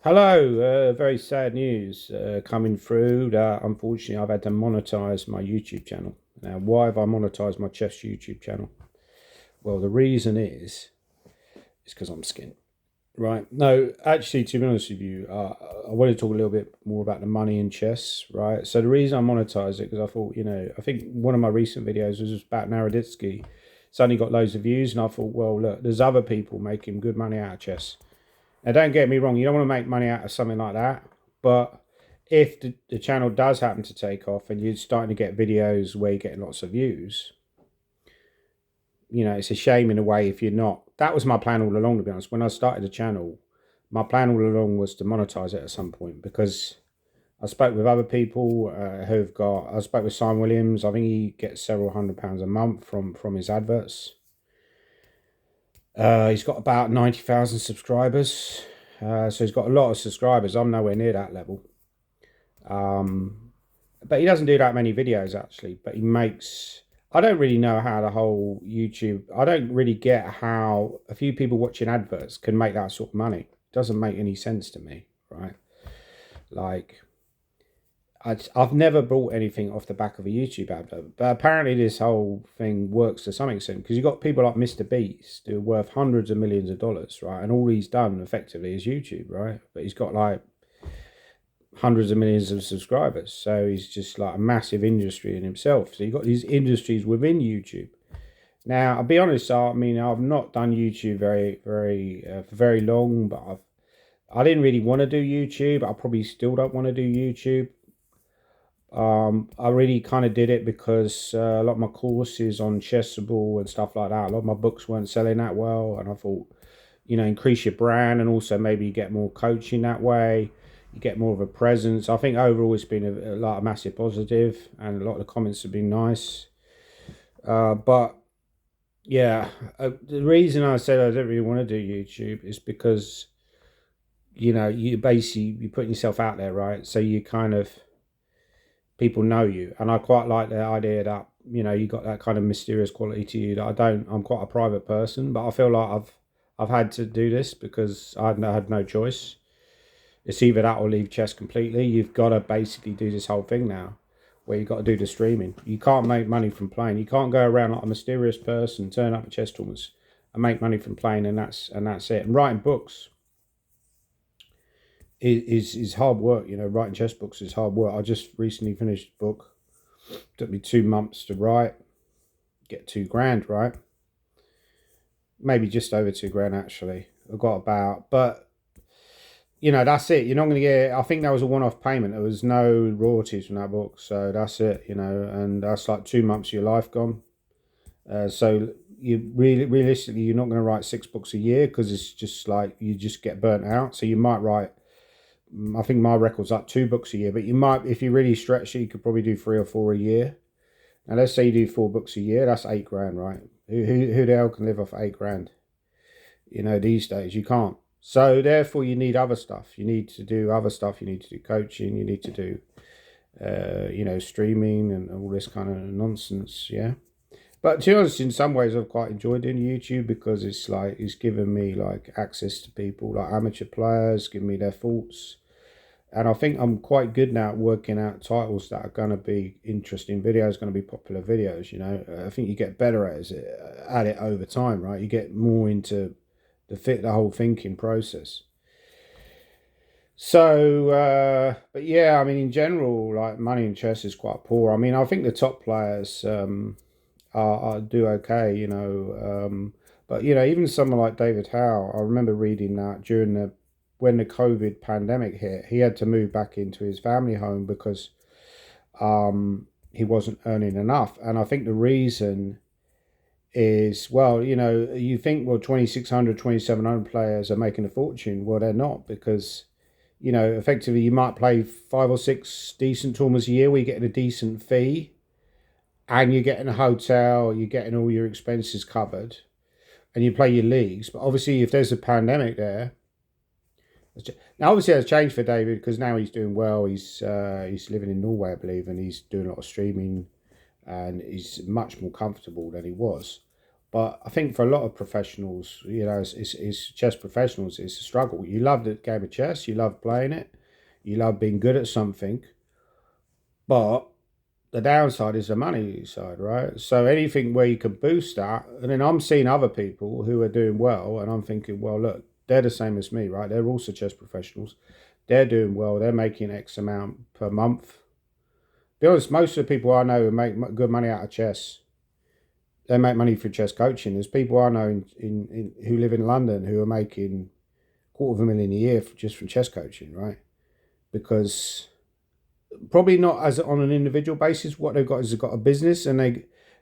Hello, very sad news coming through that unfortunately I've had to monetize my YouTube channel. Now, why have I monetized my chess YouTube channel? Well, the reason is because I'm skint. Right. No, actually, to be honest with you, I want to talk a little bit more about the money in chess, right? So the reason I monetized it, because I thought, I think one of my recent videos was about Naroditsky. It's only got loads of views, and I thought, well, look, there's other people making good money out of chess. Now, don't get me wrong, you don't want to make money out of something like that, but if the channel does happen to take off and you're starting to get videos where you're getting lots of views, it's a shame in a way if you're not. That was my plan all along, to be honest. When I started the channel, my plan all along was to monetize it at some point because I spoke with other people I spoke with Simon Williams. I think he gets several £100 a month from his adverts. He's got about 90,000 subscribers. So he's got a lot of subscribers. I'm nowhere near that level. But he doesn't do that many videos actually. But he makes. I don't really know how the whole YouTube. I don't really get how a few people watching adverts can make that sort of money. It doesn't make any sense to me, right? Like, I've never bought anything off the back of a YouTube advert, but apparently this whole thing works to some extent because you've got people like Mr. Beast who are worth hundreds of millions of dollars, right? And all he's done effectively is YouTube, right? But he's got like hundreds of millions of subscribers, so he's just like a massive industry in himself. So you've got these industries within YouTube. Now, I'll be honest, I mean, I've not done YouTube for very long, but I didn't really want to do YouTube. I probably still don't want to do YouTube. I really kind of did it because a lot of my courses on Chessable and stuff like that, a lot of my books weren't selling that well, and I thought, increase your brand and also maybe you get more coaching that way. You get more of a presence. I think overall it's been a massive positive, and a lot of the comments have been nice. But yeah, the reason I said I don't really want to do YouTube is because you basically you're putting yourself out there, right? So you kind of people know you, and I quite like the idea that you got that kind of mysterious quality to you that I don't. I'm quite a private person, but I feel like I've had to do this because I had no choice. It's either that or leave chess completely. You've got to basically do this whole thing now, where you've got to do the streaming. You can't make money from playing. You can't go around like a mysterious person, turn up at chess tournaments, and make money from playing, and that's it. And writing books is hard work. Writing chess books is hard work. I just recently finished a book. It took me 2 months to write. Get £2,000, right? Maybe just over £2,000 actually. I got about, but that's it. You're not going to get. I think that was a one-off payment. There was no royalties from that book, so that's it. And that's like 2 months of your life gone. So you really, realistically, you're not going to write 6 books a year because it's just like you just get burnt out. So you might write. I think my record's like 2 books a year, but you might, if you really stretch it, you could probably do 3 or 4 a year. Now let's say you do 4 books a year. That's £8,000, right? Who the hell can live off £8,000? These days you can't. So therefore, you need other stuff. You need to do other stuff. You need to do coaching. You need to do, streaming and all this kind of nonsense. Yeah. But to be honest, in some ways, I've quite enjoyed doing YouTube because it's given me like access to people like amateur players, giving me their thoughts, and I think I'm quite good now at working out titles that are going to be interesting videos, going to be popular videos. I think you get better at it over time, right? You get more into the whole thinking process. So, but yeah, I mean, in general, like money in chess is quite poor. I mean, I think the top players are do okay, but even someone like David Howe, I remember reading that when the COVID pandemic hit, he had to move back into his family home because he wasn't earning enough, and I think the reason is, well, you think, well, 2,600, 2,700 players are making a fortune. Well, they're not, because effectively you might play 5 or 6 decent tournaments a year where you're getting a decent fee and you're getting a hotel, you're getting all your expenses covered, and you play your leagues. But obviously if there's a pandemic there, now obviously it's changed for David because now he's doing well. He's living in Norway, I believe, and he's doing a lot of streaming and he's much more comfortable than he was. But I think for a lot of professionals, it's chess professionals, it's a struggle. You love the game of chess, you love playing it, you love being good at something, but the downside is the money side, right? So anything where you can boost that, and then I'm seeing other people who are doing well, and I'm thinking, well, look, they're the same as me, right? They're also chess professionals. They're doing well. They're making X amount per month. Be honest, most of the people I know who make good money out of chess, they make money for chess coaching. There's people I know in who live in London who are making $250,000 a year just from chess coaching, right? Because probably not as on an individual basis. What they've got is they've got a business, and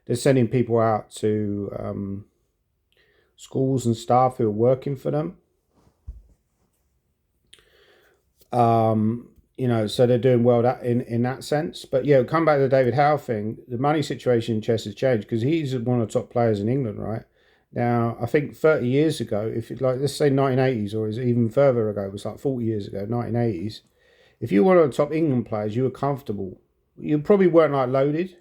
they're sending people out to schools and staff who are working for them. So they're doing well that in that sense. But yeah, come back to the David Howe thing. The money situation in chess has changed because he's one of the top players in England, right? Now, I think 30 years ago, if it, like, let's say 1980s, or is even further ago, it was like 40 years ago, 1980s. If you were one of the top England players, you were comfortable. You probably weren't like loaded,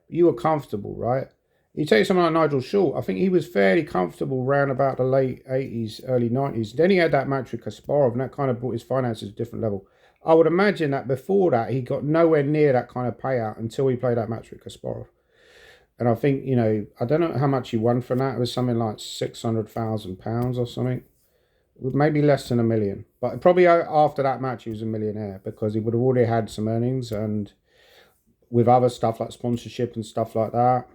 but you were comfortable, right? You take someone like Nigel Short, I think he was fairly comfortable around about the late 80s, early 90s. Then he had that match with Kasparov, and that kind of brought his finances to a different level. I would imagine that before that, he got nowhere near that kind of payout until he played that match with Kasparov. And I think, I don't know how much he won from that. It was something like £600,000 or something. Maybe less than $1 million. But probably after that match, he was a millionaire because he would have already had some earnings, and with other stuff like sponsorship and stuff like that.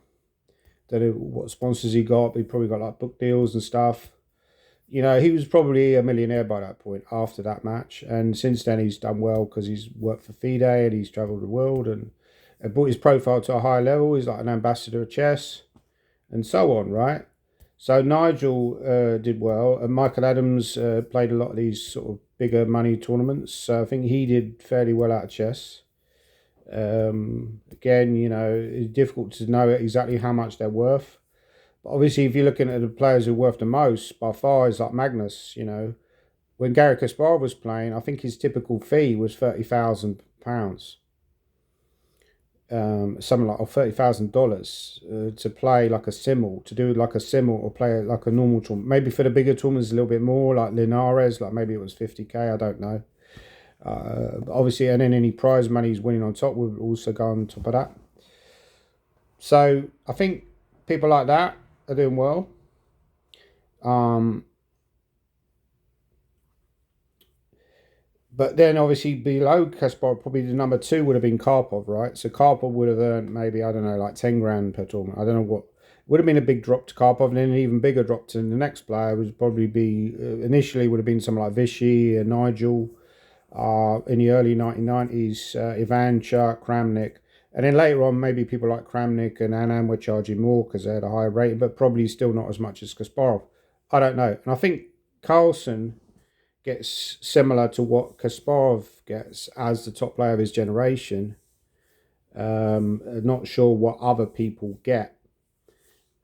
Don't know what sponsors he got. He probably got like book deals and stuff. He was probably a millionaire by that point after that match. And since then, he's done well because he's worked for FIDE and he's travelled the world and brought his profile to a higher level. He's like an ambassador of chess and so on, right? So Nigel did well, and Michael Adams played a lot of these sort of bigger money tournaments. So I think he did fairly well out of chess. Again, it's difficult to know exactly how much they're worth. But obviously, if you're looking at the players who are worth the most, by far is like Magnus. When Garry Kasparov was playing, I think his typical fee was £30,000. Something like, or $30,000 to play like a simul, to do like a simul or play like a normal tournament. Maybe for the bigger tournaments, a little bit more, like Linares, like maybe it was 50K, I don't know. Obviously, and then any prize money he's winning on top would also go on top of that. So I think people like that are doing well. But then obviously below Kasparov, probably the number 2 would have been Karpov, right? So Karpov would have earned maybe, I don't know, like 10 grand per tournament. I don't know what. Would have been a big drop to Karpov, and then an even bigger drop to the next player would probably be, initially would have been someone like Vichy and Nigel. In the early 1990s, Ivanchuk, Kramnik. And then later on, maybe people like Kramnik and Anand were charging more because they had a higher rating, but probably still not as much as Kasparov. I don't know. And I think Carlsen gets similar to what Kasparov gets as the top player of his generation. Not sure what other people get.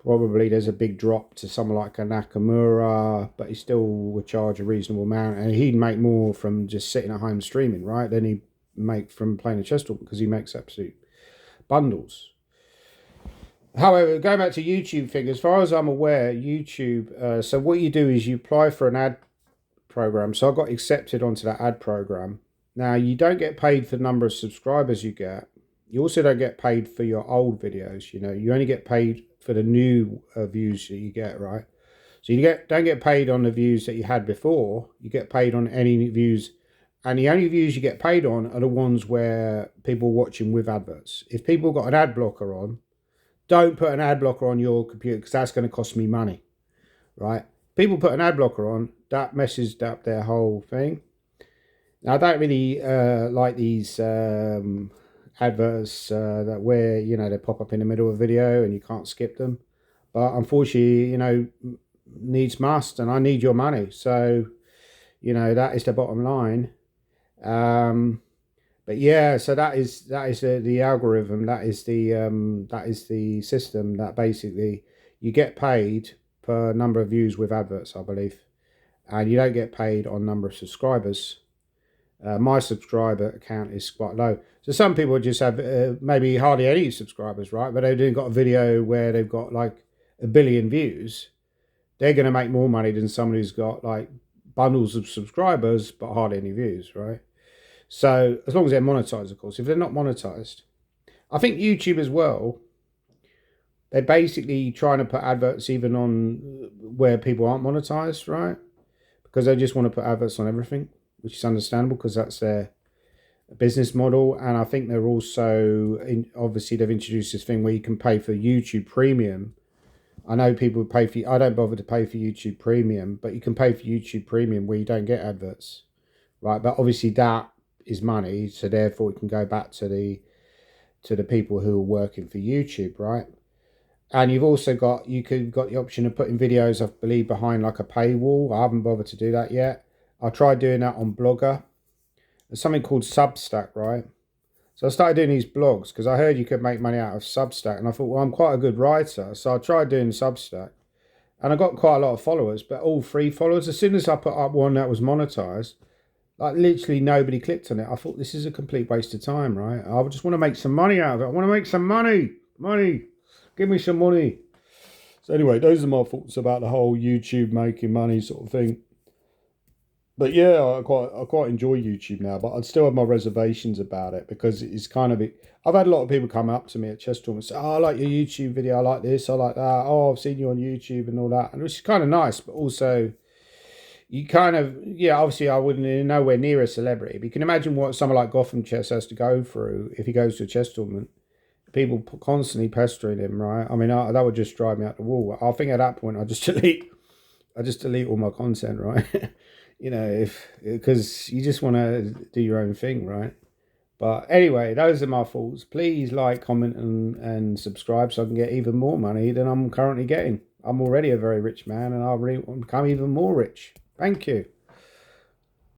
Probably there's a big drop to someone like a Nakamura, but he still would charge a reasonable amount, and he'd make more from just sitting at home streaming, right, than he'd make from playing a chess tournament, because he makes absolute bundles. However, going back to YouTube thing, as far as I'm aware, YouTube, so what you do is you apply for an ad program. So I got accepted onto that ad program. Now, you don't get paid for the number of subscribers you get. You also don't get paid for your old videos. You only get paid for the new views that you get, right? So you don't get paid on the views that you had before. You get paid on any views, and the only views you get paid on are the ones where people are watching with adverts. If people got an ad blocker on, don't put an ad blocker on your computer, because that's going to cost me money, right? People put an ad blocker on, that messes up their whole thing. Now, I don't really like these adverts that where they pop up in the middle of a video and you can't skip them. But unfortunately, needs must, and I need your money. So, that is the bottom line. But yeah, so that is the algorithm. That is the system that basically you get paid per number of views with adverts, I believe, and you don't get paid on number of subscribers. My subscriber count is quite low, so some people just have maybe hardly any subscribers, right? But they've got a video where they've got like a billion views, they're going to make more money than someone who's got like bundles of subscribers but hardly any views, right? So as long as they're monetized, of course. If they're not monetized, I think YouTube as well, they're basically trying to put adverts even on where people aren't monetized, right? Because they just want to put adverts on everything, which is understandable because that's their business model. And I think they're also, obviously, they've introduced this thing where you can pay for YouTube Premium. I know people pay for, I don't bother to pay for YouTube Premium, but you can pay for YouTube Premium where you don't get adverts, right? But obviously that is money, so therefore it can go back to the people who are working for YouTube, right? And you've also got the option of putting videos, I believe, behind like a paywall. I haven't bothered to do that yet. I tried doing that on Blogger. There's something called Substack, right? So I started doing these blogs because I heard you could make money out of Substack, and I thought, well, I'm quite a good writer, so I tried doing Substack, and I got quite a lot of followers, but all free followers. As soon as I put up one that was monetized, like literally nobody clicked on it. I thought this is a complete waste of time, right? I just want to make some money out of it. I want to make some money. Give me some money. So anyway, those are my thoughts about the whole YouTube making money sort of thing. But yeah, I quite enjoy YouTube now, but I'd still have my reservations about it because it's kind of, I've had a lot of people come up to me at chess tournaments and say, oh, I like your YouTube video, I like this, I like that, oh, I've seen you on YouTube and all that, and which is kind of nice, but also you kind of, yeah, obviously I wouldn't nowhere near a celebrity, but you can imagine what someone like Gotham Chess has to go through if he goes to a chess tournament. People constantly pestering him, right? I mean, that would just drive me out the wall. I think at that point I just delete all my content, right? You know, because you just want to do your own thing, right? But anyway, those are my thoughts. Please like, comment, and subscribe so I can get even more money than I'm currently getting. I'm already a very rich man, and I'll become even more rich. Thank you.